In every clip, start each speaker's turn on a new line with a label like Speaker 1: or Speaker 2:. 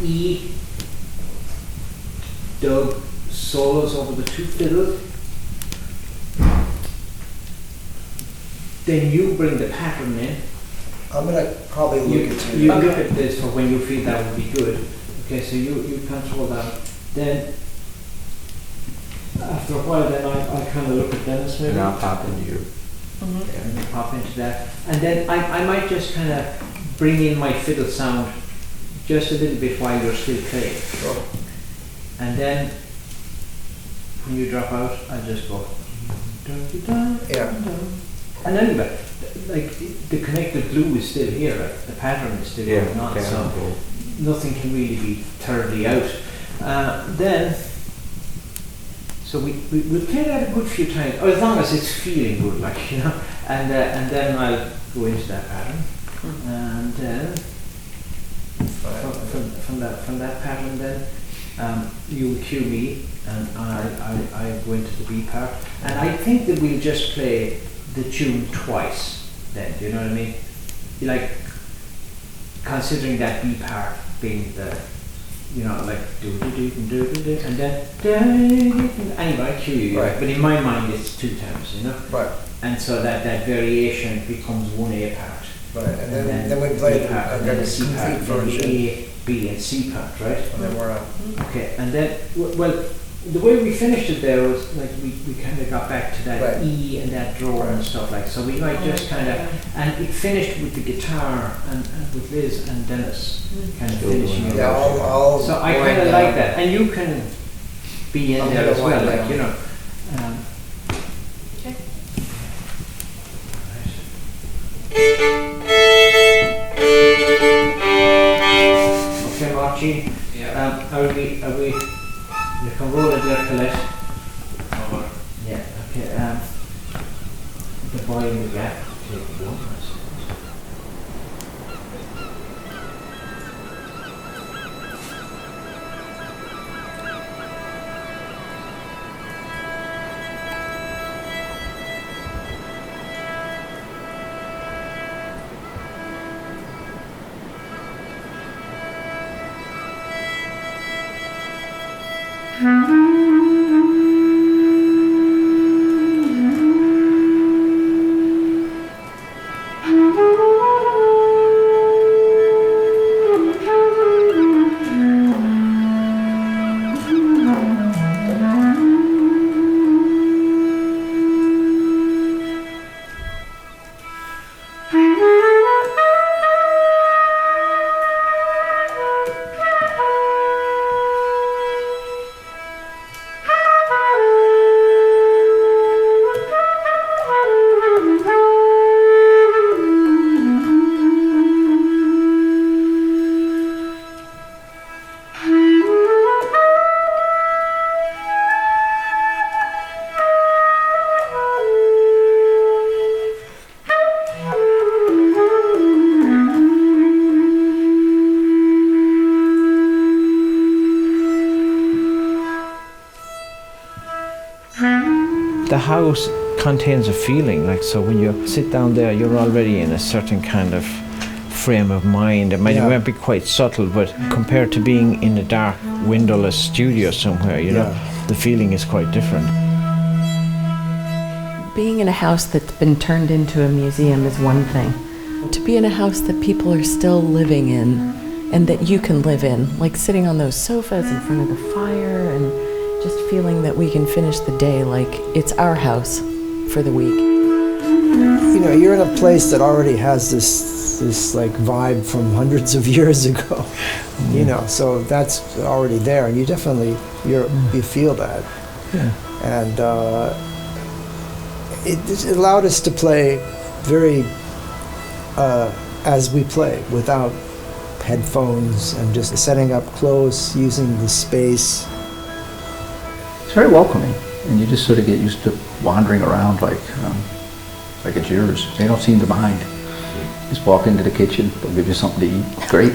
Speaker 1: E, Doug solos over the two fiddles. Then you bring the pattern in.
Speaker 2: I'm going to probably look at
Speaker 1: you look at this for when you feel that would be good. Okay, so you control that. Then after a while, then I kind of look at Dennis maybe.
Speaker 3: And I'll pop into you.
Speaker 1: And you pop into that. And then I might just kind of bring in my fiddle sound just a little bit while you're still playing.
Speaker 2: Sure.
Speaker 1: And then when you drop out, I just go.
Speaker 2: Yeah.
Speaker 1: And anyway, like the connected glue is still here, right? The pattern is still going on, so nothing can really be thoroughly out. Then, so we play that a good few times, or as long as it's feeling good, like, you know. And then I'll go into that pattern, and then from that pattern, then you cue me, and I go into the B part, and I think that we'll just play the tune twice then, do you know what I mean? Like, considering that B part being the, you know, like do and then anyway, I cue you, right. But in my mind it's two times, you know?
Speaker 2: Right.
Speaker 1: And so that variation becomes one A part.
Speaker 2: Right, and then we play
Speaker 1: B part, and then the C part, then the A, B and C part, right?
Speaker 2: And then we're on.
Speaker 1: Okay, and then, well, the way we finished it there was like we kind of got back to that E and that draw and stuff like, so we might just kind of, and it finished with the guitar and with Liz and Dennis kind of finishing it.
Speaker 2: Yeah, I'll
Speaker 1: so I kind of like that, and you can be in there as well, like, you know.
Speaker 4: Okay.
Speaker 1: Okay, Margie.
Speaker 3: Yeah.
Speaker 1: Are we? You can roll it there, Colette.
Speaker 3: Over.
Speaker 1: Yeah, okay. The boy in the gap. Take one. The house contains a feeling, like, so when you sit down there, you're already in a certain kind of frame of mind. It might be quite subtle, but compared to being in a dark, windowless studio somewhere, you know, the feeling is quite different.
Speaker 4: Being in a house that's been turned into a museum is one thing. To be in a house that people are still living in and that you can live in, like sitting on those sofas in front of the fire and just feeling that we can finish the day like it's our house for the week.
Speaker 2: You know, you're in a place that already has this like vibe from hundreds of years ago. You know, so that's already there, and you definitely you feel that.
Speaker 1: Yeah.
Speaker 2: And it allowed us to play very as we play, without headphones, and just setting up close, using the space.
Speaker 3: It's very welcoming, and you just sort of get used to wandering around like it's yours. They don't seem to mind. Just walk into the kitchen, they'll give you something to eat. It's great.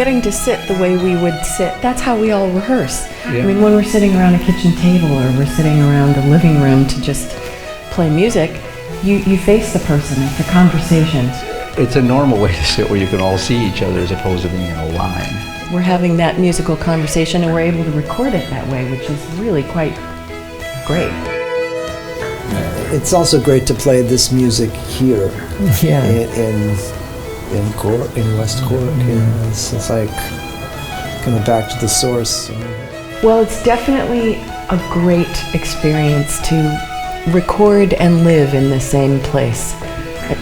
Speaker 4: getting to sit the way we would sit, that's how we all rehearse.
Speaker 3: Yeah.
Speaker 4: I mean, when we're sitting around a kitchen table or we're sitting around a living room to just play music, you face the person, it's a conversation.
Speaker 3: It's a normal way to sit where you can all see each other as opposed to being in a line.
Speaker 4: We're having that musical conversation and we're able to record it that way, which is really quite great.
Speaker 2: It's also great to play this music here
Speaker 5: Yeah.
Speaker 2: in Cork, in West Cork. You know, it's like coming back to the source.
Speaker 4: Well, it's definitely a great experience to record and live in the same place.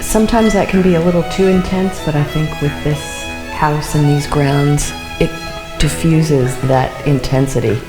Speaker 4: Sometimes that can be a little too intense, but I think with this house and these grounds, it diffuses that intensity.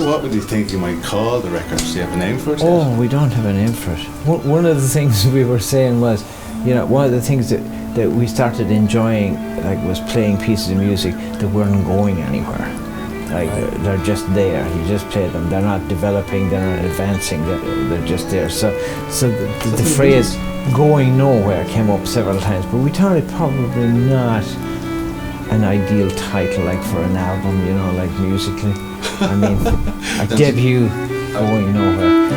Speaker 6: What would you think you might call the record? Do you have a name for it?
Speaker 5: Oh, we don't have a name for it. One of the things we were saying was, you know, one of the things that we started enjoying, like, was playing pieces of music that weren't going anywhere. Like, they're just there. You just play them. They're not developing. They're not advancing. They're just there. So the phrase "going nowhere" came up several times, but we thought it probably not an ideal title, like, for an album, you know, like, musically. I mean, a debut going nowhere.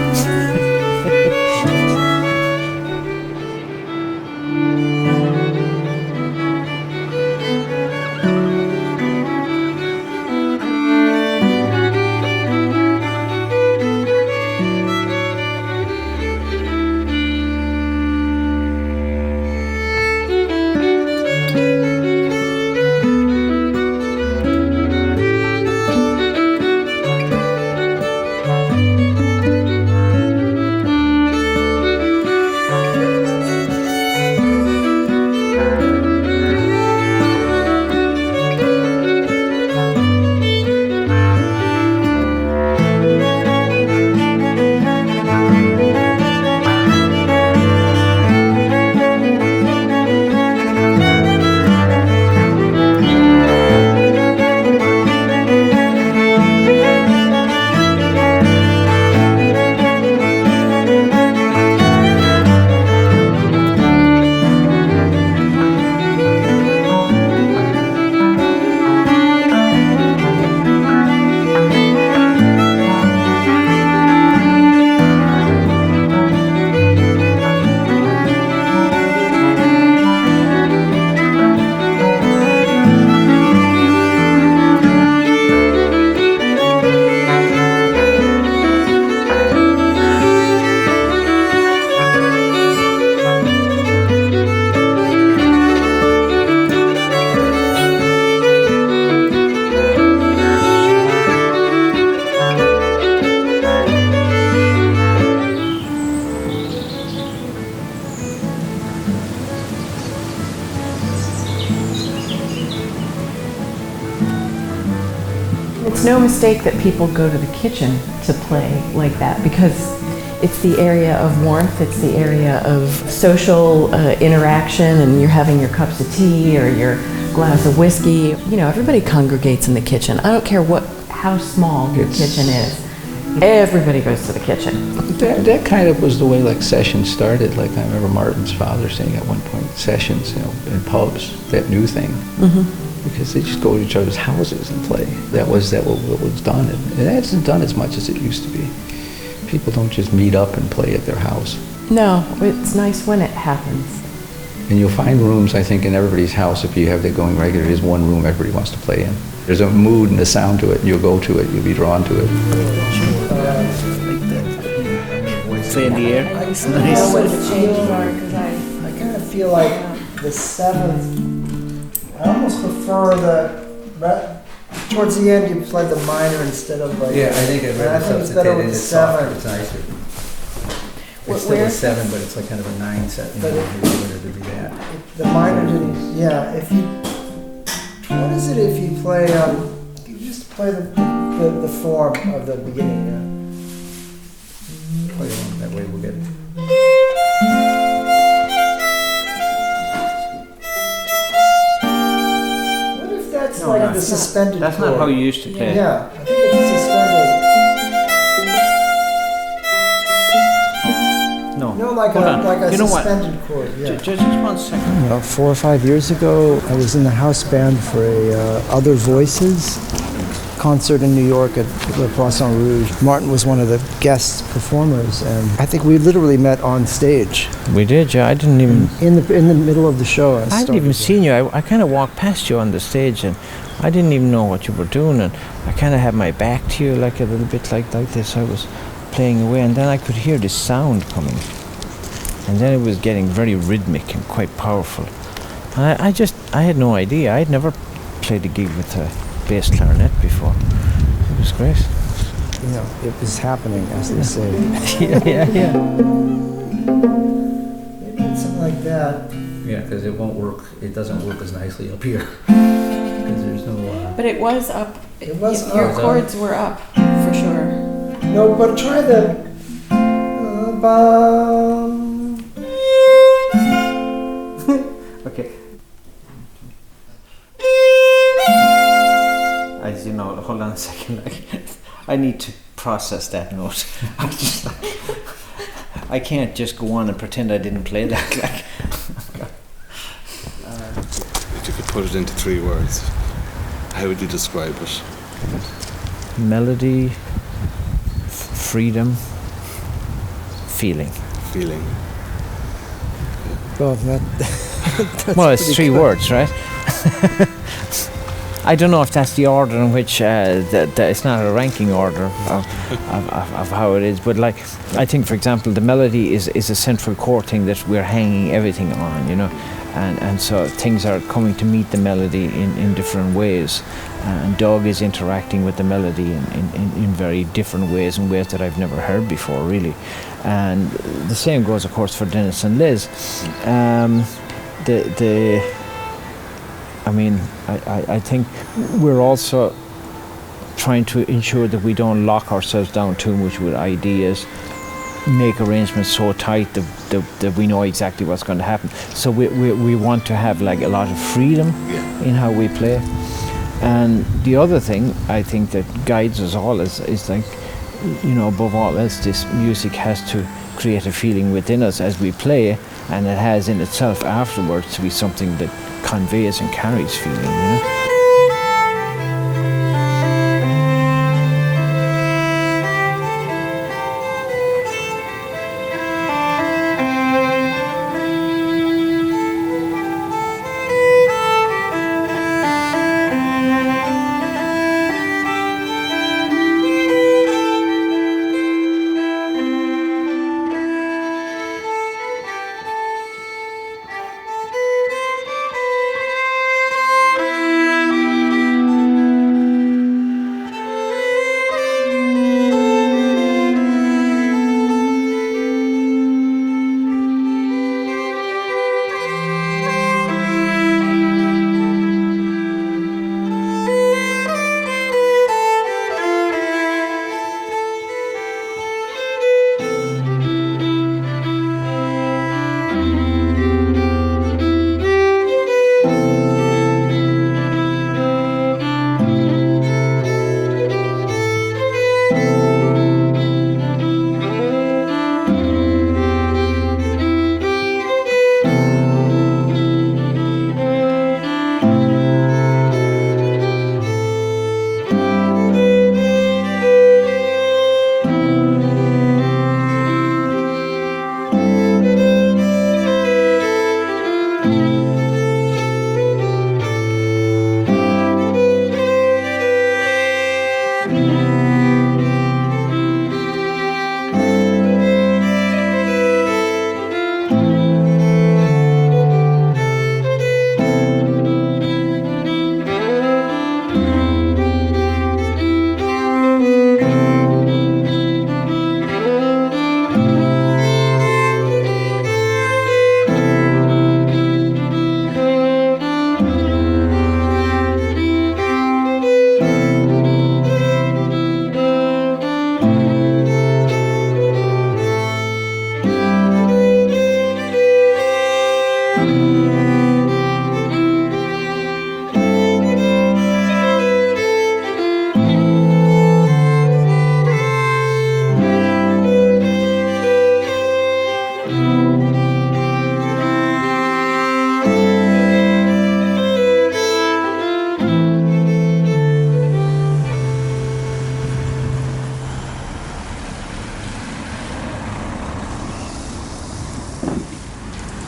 Speaker 4: no mistake that people go to the kitchen to play like that, because it's the area of warmth, it's the area of social interaction, and you're having your cups of tea or your glass of whiskey. You know, everybody congregates in the kitchen. I don't care how small your kitchen is. Everybody goes to the kitchen.
Speaker 3: That kind of was the way like sessions started. Like I remember Martin's father saying at one point, sessions, you know, in pubs, that new thing. Mm-hmm. Because they just go to each other's houses and play. That was what was done. And it hasn't done as much as it used to be. People don't just meet up and play at their house.
Speaker 4: No, it's nice when it happens.
Speaker 3: And you'll find rooms, I think, in everybody's house, if you have that going regular, there's one room everybody wants to play in. There's a mood and a sound to it, and you'll go to it, you'll be drawn to it.
Speaker 5: Play in the air.
Speaker 2: I kind of feel like the seventh, I almost prefer towards the end you play the minor instead of like.
Speaker 7: Yeah, I think I'd rather
Speaker 2: it's better
Speaker 7: substitute
Speaker 2: with
Speaker 7: it.
Speaker 2: the
Speaker 7: It's softer,
Speaker 2: seven.
Speaker 7: it's nicer. It's still a 7, but it's like kind of a 9 set. You know, if you wanted to be that.
Speaker 2: The minor didn't, yeah, if you, what is it if you play, you just play the form of the beginning,
Speaker 7: Play along that way, we'll get it.
Speaker 2: What if that's
Speaker 5: No,
Speaker 2: like
Speaker 5: no,
Speaker 2: the
Speaker 5: it's not-
Speaker 2: suspended
Speaker 5: That's
Speaker 2: chord?
Speaker 5: not how you used to play.
Speaker 2: Yeah, I think it's suspended.
Speaker 5: No.
Speaker 2: No, like
Speaker 5: Hold
Speaker 2: a
Speaker 5: on. You know what?
Speaker 2: suspended chord, yeah.
Speaker 5: Just 1 second.
Speaker 2: About 4 or 5 years ago, I was in the house band for a Other Voices concert in New York at the Poisson Rouge. Martin was one of the guest performers, and I think we literally met on stage
Speaker 5: We did, yeah. I didn't even.
Speaker 2: in the middle of the show.
Speaker 5: I hadn't even seen you. I kind of walked past you on the stage, and I didn't even know what you were doing. And I kind of had my back to you, like a little bit like this. I was playing away, and then I could hear this sound coming, and then it was getting very rhythmic and quite powerful. And I had no idea. I had never played a gig with a bass clarinet before. It was great.
Speaker 2: You know, it was happening, as they say.
Speaker 5: yeah.
Speaker 2: Maybe it's something like that.
Speaker 7: Yeah, because it won't work, it doesn't work as nicely up here. Because there's no,
Speaker 4: But it was up.
Speaker 2: It was
Speaker 4: Your
Speaker 2: up.
Speaker 4: chords were up, for sure.
Speaker 2: No, but try the. Bum.
Speaker 5: Okay. As you know, hold on a second. I need to process that note. I can't just go on and pretend I didn't play that.
Speaker 6: If you could put it into 3 words, how would you describe it?
Speaker 5: Melody, freedom, feeling.
Speaker 6: Feeling.
Speaker 2: Well, that's
Speaker 5: Well, it's
Speaker 2: pretty
Speaker 5: 3
Speaker 2: good.
Speaker 5: words, right? I don't know if that's the order in which that it's not a ranking order of how it is, but like I think, for example, the melody is a central core thing that we're hanging everything on, you know, and so things are coming to meet the melody in different ways, and Doug is interacting with the melody in very different ways, in ways that I've never heard before, really, and the same goes, of course, for Dennis and Liz. I think we're also trying to ensure that we don't lock ourselves down too much with ideas, make arrangements so tight that we know exactly what's going to happen. So we want to have like a lot of freedom in how we play. And the other thing I think that guides us all is like, you know, above all else, this music has to create a feeling within us as we play, and it has in itself afterwards to be something that conveys and carries feeling, you know?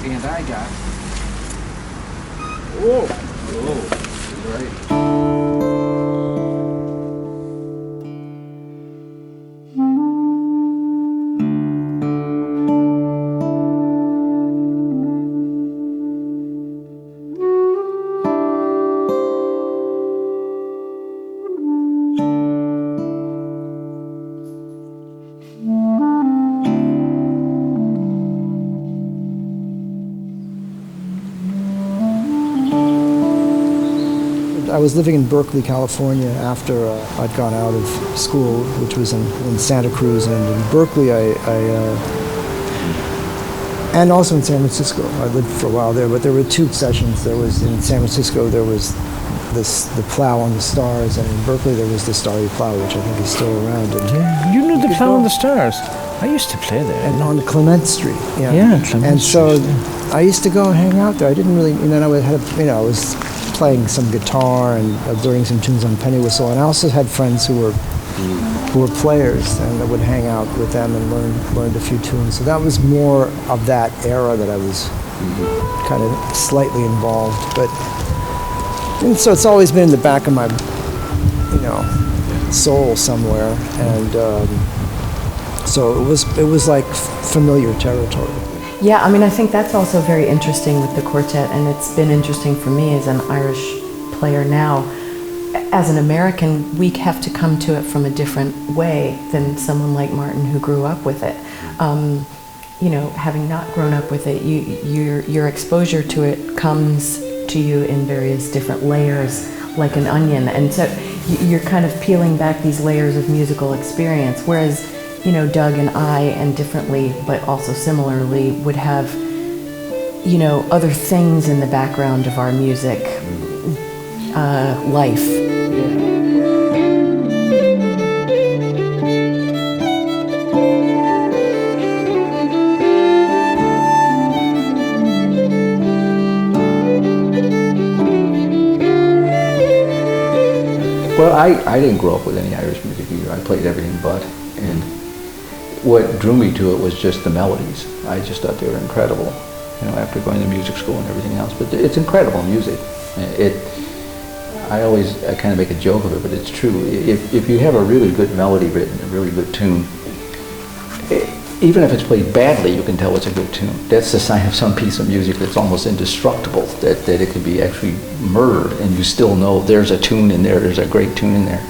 Speaker 5: And I got. Whoa! Right.
Speaker 2: I was living in Berkeley, California after I'd gone out of school, which was in Santa Cruz, and in Berkeley and also in San Francisco. I lived for a while there, but there were two sessions. There was in San Francisco, there was the Plow on the Stars, and in Berkeley there was the Starry Plow, which I think is still around. And
Speaker 5: Yeah, you knew the Plow on the Stars. I used to play there.
Speaker 2: and on Clement Street.
Speaker 5: Yeah, Clement
Speaker 2: And so
Speaker 5: Street, yeah.
Speaker 2: I used to go and hang out there. I didn't really, and then I I was playing some guitar and learning some tunes on penny whistle, and I also had friends who were players, and I would hang out with them and learned a few tunes. So that was more of that era that I was kind of slightly involved. And so it's always been in the back of my, soul somewhere, and so it was like familiar territory.
Speaker 4: Yeah, I mean, I think that's also very interesting with the quartet, and it's been interesting for me as an Irish player now. As an American, we have to come to it from a different way than someone like Martin who grew up with it. Having not grown up with it, your exposure to it comes to you in various different layers, like an onion, and so you're kind of peeling back these layers of musical experience, whereas Doug and I, and differently but also similarly, would have other things in the background of our music life.
Speaker 3: Well, I didn't grow up with any Irish music either. I played everything but, and what drew me to it was just the melodies. I just thought they were incredible, after going to music school and everything else. But it's incredible music. I kind of make a joke of it, but it's true. If you have a really good melody written, a really good tune, even if it's played badly, you can tell it's a good tune. That's the sign of some piece of music that's almost indestructible, that it can be actually murdered, and you still know there's a tune in there, there's a great tune in there.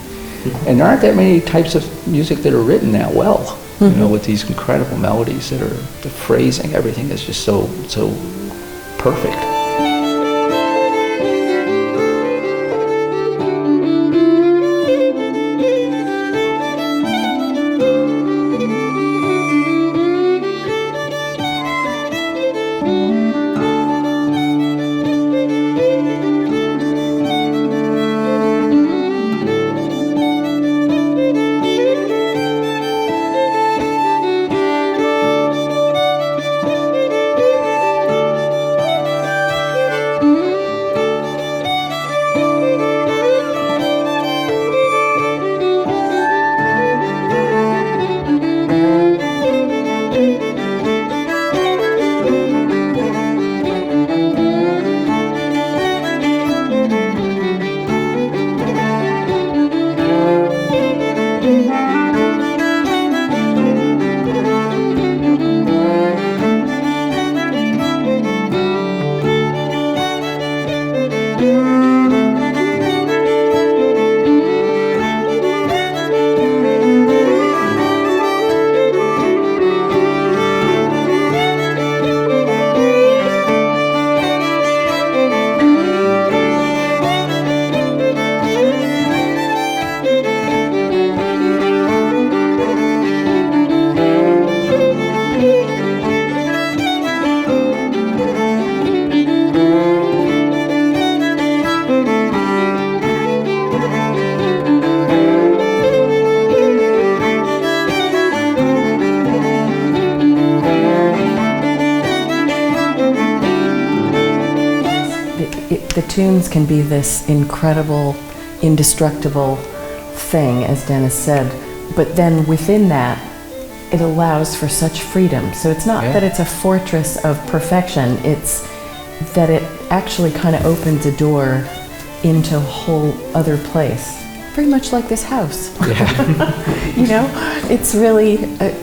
Speaker 3: And there aren't that many types of music that are written that well, with these incredible melodies that are, the phrasing, everything is just so perfect.
Speaker 4: The tunes can be this incredible, indestructible thing, as Dennis said, but then within that, it allows for such freedom. So it's not that it's a fortress of perfection, it's that it actually kind of opens a door into a whole other place. Very much like this house.
Speaker 3: Yeah.
Speaker 4: You know, it's really,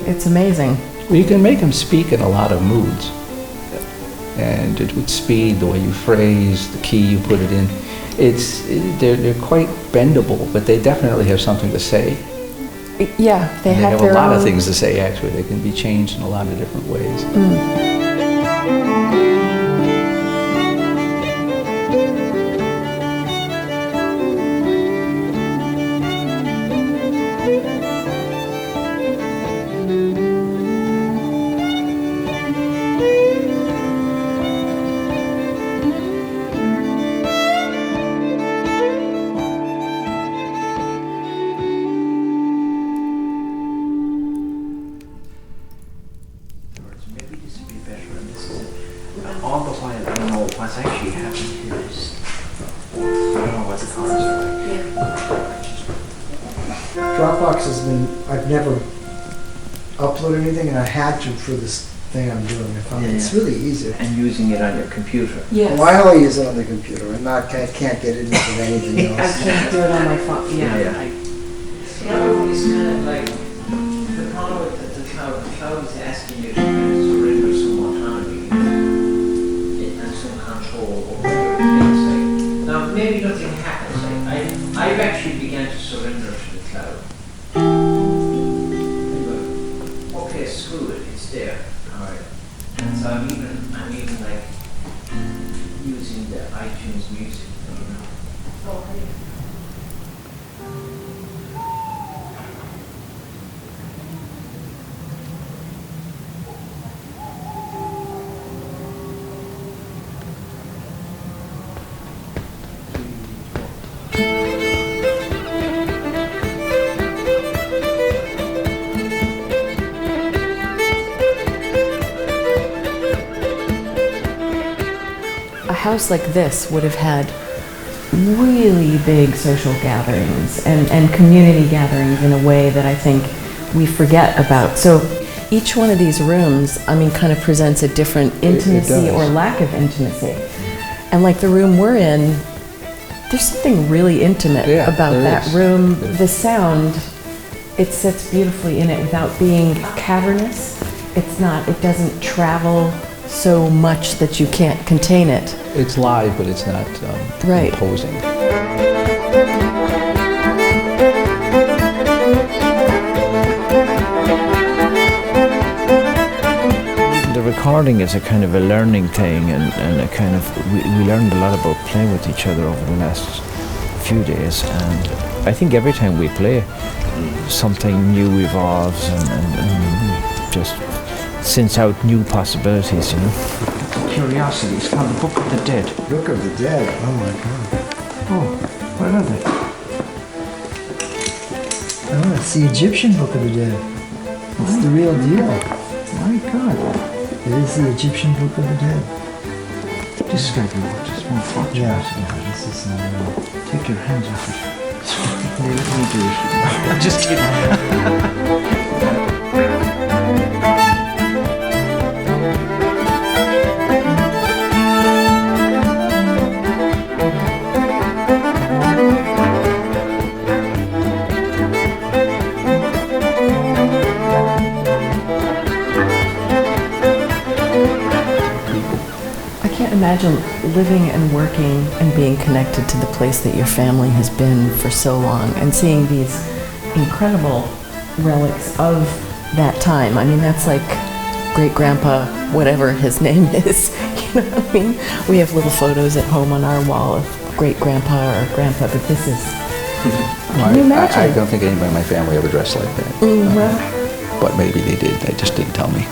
Speaker 4: it's amazing.
Speaker 3: Well, you can make them speak in a lot of moods. And with speed, the way you phrase, the key you put it in, they're quite bendable, but they definitely have something to say.
Speaker 4: Yeah, they have
Speaker 3: a lot
Speaker 4: own...
Speaker 3: of things to say, actually. They can be changed in a lot of different ways.
Speaker 1: Maybe this would be better, and this is all the while I know what's actually happening here is I don't know what the chords are like.
Speaker 2: Dropbox has been, I've never uploaded anything, and I had to for this thing I'm doing. I found it's really easy.
Speaker 1: And using it on your computer.
Speaker 4: Yes.
Speaker 2: Well, I only use it on the computer. I can't get it into anything
Speaker 4: I
Speaker 2: else.
Speaker 4: can't do it on my phone.
Speaker 1: Yeah.
Speaker 4: I-
Speaker 1: It's kind of like the problem with the cloud is asking you to kind of surrender some autonomy and some control over things. Like, now, maybe nothing happens. I've actually began to surrender to the cloud. Okay, screw it, it's there. All right. And so I'm even like using the iTunes music.
Speaker 4: A house like this would have had really big social gatherings and community gatherings in a way that I think we forget about. So each one of these rooms, I mean, kind of presents a different intimacy or lack of intimacy. And like the room we're in, there's something really intimate about that room. The sound, it sits beautifully in it without being cavernous. It doesn't travel so much that you can't contain it.
Speaker 3: It's live, but it's not imposing.
Speaker 5: The recording is a kind of a learning thing, and a kind of we learned a lot about playing with each other over the last few days, and I think every time we play something new evolves and just sends out new possibilities, you know. Curiosity, it's called the Book of the Dead.
Speaker 2: Book of the Dead. Oh my God.
Speaker 5: Oh, what are they?
Speaker 2: Oh, it's the Egyptian Book of the Dead. It's the real deal.
Speaker 5: My God.
Speaker 2: It is the Egyptian Book of the Dead.
Speaker 5: This is very good. It's more fortunate.
Speaker 2: Yeah, this is
Speaker 5: Take your hands off it. Let me do it. I'm just kidding.
Speaker 4: Imagine living and working and being connected to the place that your family has been for so long and seeing these incredible relics of that time. I mean, that's like great-grandpa, whatever his name is, you know what I mean? We have little photos at home on our wall of great-grandpa or grandpa, but this is, can you imagine?
Speaker 3: I don't think anybody in my family ever dressed like that.
Speaker 4: Well,
Speaker 3: but maybe they did, they just didn't tell me.